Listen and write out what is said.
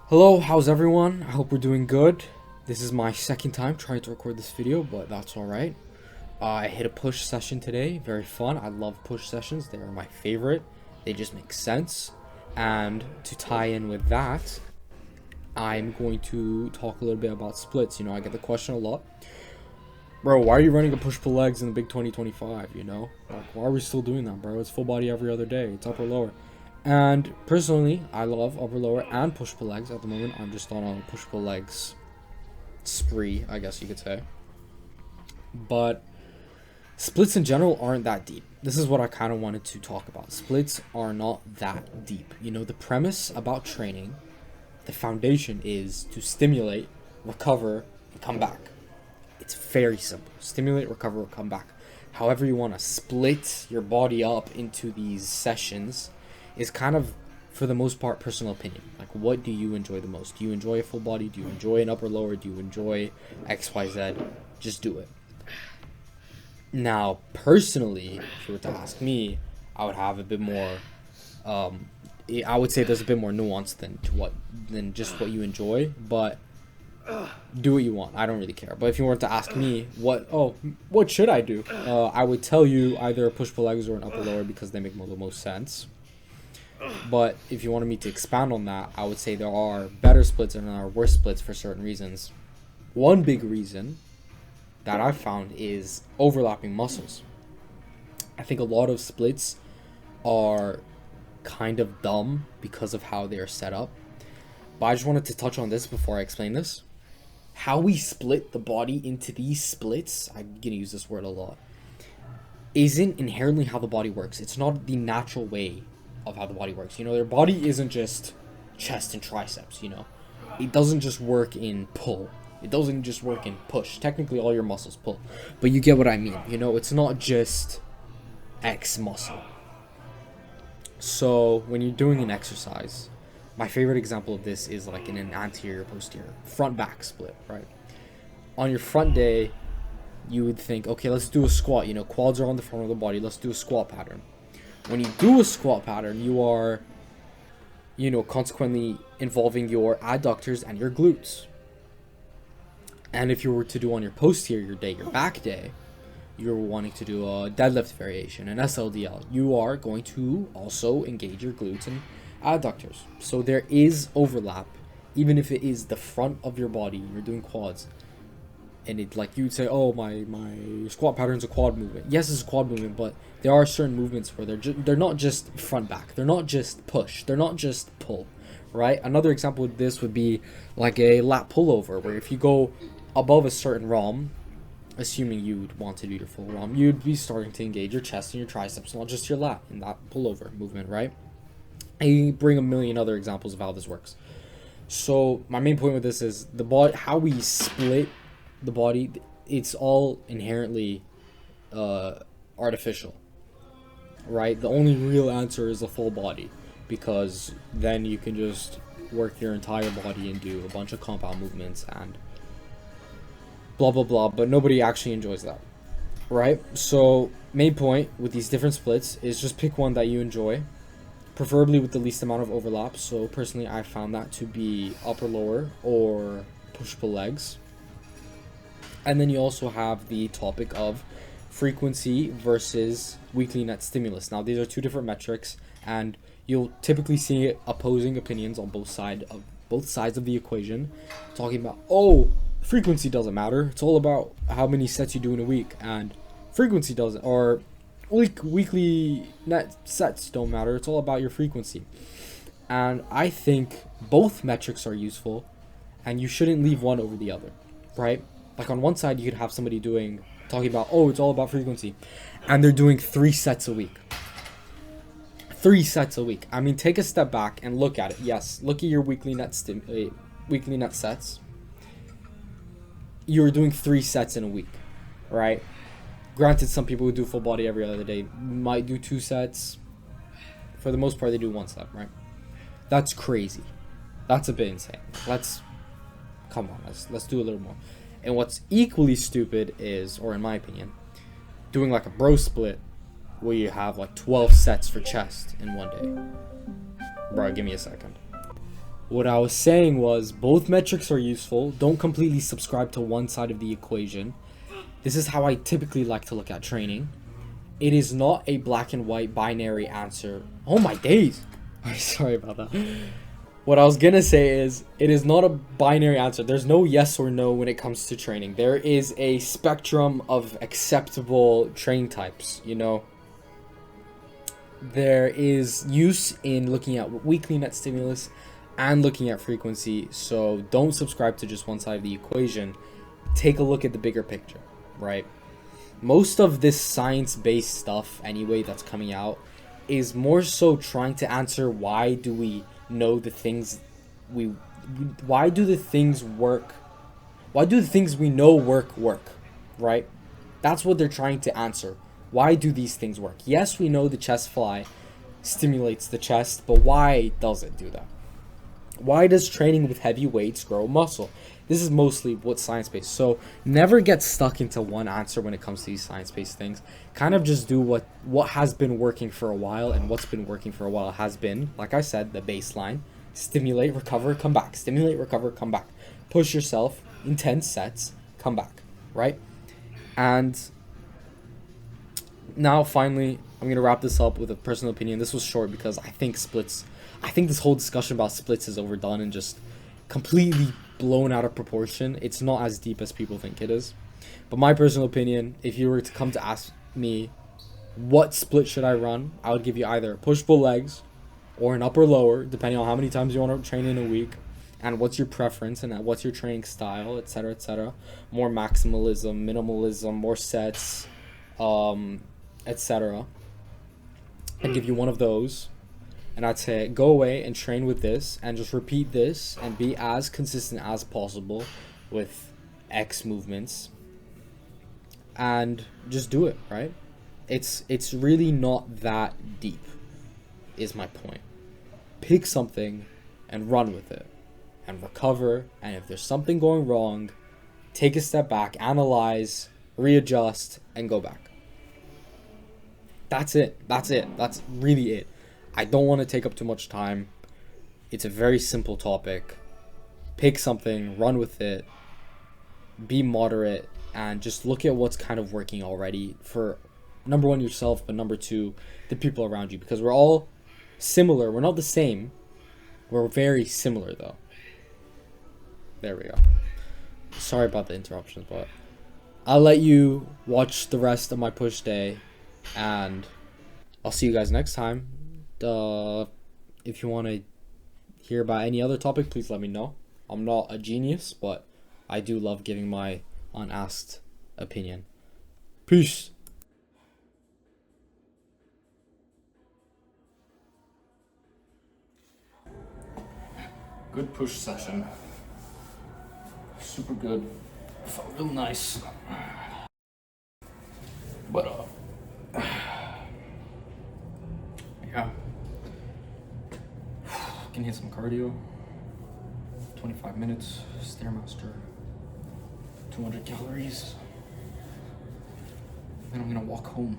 Hello, how's everyone? I hope we're doing good. This is my second time trying to record this video, but that's alright. I hit a push session today, very fun. I love push sessions, they are my favorite. They just make sense. And to tie in with that, I'm going to talk a little bit about splits. I get the question a lot. Bro, why are you running a push-pull legs in the big 2025, Like, why are we still doing that, bro? It's full body every other day. It's upper lower. And personally, I love upper lower and push-pull legs. At the moment, I'm just on a push-pull legs spree, I guess you could say. But splits in general aren't that deep. This is what I kind of wanted to talk about. Splits are not that deep. The premise about training, the foundation is to stimulate, recover, and come back. It's very simple. Stimulate, recover, come back. However you want to split your body up into these sessions is kind of, for the most part, personal opinion. Like, what do you enjoy the most? Do you enjoy a full body? Do you enjoy an upper lower? Do you enjoy XYZ? Just do it. Now, personally, if you were to ask me, I would have a bit more, I would say there's a bit more nuance than just what you enjoy, but do what you want. I don't really care. But if you were to ask me what should I do, I would tell you either a push-pull legs or an upper lower because they make the most sense. But if you wanted me to expand on that, I would say there are better splits and there are worse splits for certain reasons. One big reason that I've found is overlapping muscles. I think a lot of splits are kind of dumb because of how they are set up. But I just wanted to touch on this before I explain this. How we split the body into these splits, I'm going to use this word a lot, isn't inherently how the body works. It's not the natural way of how the body works. Their body isn't just chest and triceps, It doesn't just work in pull. It doesn't just work in push. Technically, all your muscles pull. But you get what I mean. It's not just X muscle. So, when you're doing an exercise, my favorite example of this is like in an anterior, posterior, front back split, right? On your front day, you would think, okay, let's do a squat. Quads are on the front of the body. Let's do a squat pattern. When you do a squat pattern, you are, consequently involving your adductors and your glutes. And if you were to do on your posterior day, your back day, you're wanting to do a deadlift variation, an SLDL, you are going to also engage your glutes and adductors. So there is overlap, even if it is the front of your body, you're doing quads. And it, like, you'd say, oh, my squat pattern's a quad movement. Yes, it's a quad movement, but there are certain movements where they're not just front back. They're not just push. They're not just pull, right? Another example of this would be like a lat pullover, where if you go above a certain ROM, assuming you'd want to do your full ROM, you'd be starting to engage your chest and your triceps, not just your lat in that pullover movement, right? And you bring a million other examples of how this works. So my main point with this is the body, how we split the body, it's all inherently artificial, right? The only real answer is a full body, because then you can just work your entire body and do a bunch of compound movements and blah blah blah, but nobody actually enjoys that, right? So main point with these different splits is just pick one that you enjoy, preferably with the least amount of overlap. So personally, I found that to be upper lower or push-pull legs. And then you also have the topic of frequency versus weekly net stimulus. Now, these are two different metrics, and you'll typically see opposing opinions on both sides of the equation, talking about, oh, frequency doesn't matter. It's all about how many sets you do in a week, and frequency doesn't, or weekly net sets don't matter. It's all about your frequency. And I think both metrics are useful, and you shouldn't leave one over the other, right? Like, on one side, you could have somebody talking about, oh, it's all about frequency, and they're doing 3 sets a week. 3 sets a week. I mean, take a step back and look at it. Yes, look at your weekly net sets. You're doing 3 sets in a week, right? Granted, some people who do full body every other day might do 2 sets. For the most part, they do 1 set, right? That's crazy. That's a bit insane. Let's do a little more. And what's equally stupid is, or in my opinion, doing like a bro split where you have like 12 sets for chest in one day. Bro, give me a second. What I was saying was both metrics are useful. Don't completely subscribe to one side of the equation. This is how I typically like to look at training. It is not a black and white binary answer. Oh my days. Sorry about that. What I was gonna say is, it is not a binary answer. There's no yes or no when it comes to training. There is a spectrum of acceptable training types, you know? There is use in looking at weekly net stimulus and looking at frequency, so don't subscribe to just one side of the equation. Take a look at the bigger picture, right? Most of this science-based stuff, anyway, that's coming out is more so trying to answer why do we know the things why do the things work? Why do the things we know work, right? That's what they're trying to answer. Why do these things work? Yes, we know the chest fly stimulates the chest, but why does it do that? Why does training with heavy weights grow muscle? This is mostly what's science-based. So never get stuck into one answer when it comes to these science-based things. Kind of just do what has been working for a while, and what's been working for a while has been, like I said, the baseline. Stimulate, recover, come back. Stimulate, recover, come back. Push yourself, intense sets, come back, right? And now finally, I'm going to wrap this up with a personal opinion. This was short because I think this whole discussion about splits is overdone and just completely blown out of proportion. It's not as deep as people think it is. But my personal opinion, if you were to come to ask me what split should I run, I would give you either push-pull legs or an upper lower, depending on how many times you want to train in a week and what's your preference and what's your training style, etc., etc. More maximalism, minimalism, more sets, etc. I'd give you one of those. And I'd say go away and train with this and just repeat this and be as consistent as possible with X movements. And just do it, right? It's really not that deep, is my point. Pick something and run with it and recover. And if there's something going wrong, take a step back, analyze, readjust, and go back. That's it. That's really it. I don't want to take up too much time. It's a very simple topic. Pick something, run with it, be moderate, and just look at what's kind of working already for, number one, yourself, but number two, the people around you. Because we're all similar. We're not the same. We're very similar, though. There we go. Sorry about the interruptions, but I'll let you watch the rest of my push day, and I'll see you guys next time. If you want to hear about any other topic, please let me know. I'm not a genius, but I do love giving my unasked opinion. Peace. Good push session. Super good. Felt real nice. But yeah. Can hit some cardio. 25 minutes, Stairmaster, 200 calories. Then I'm gonna walk home.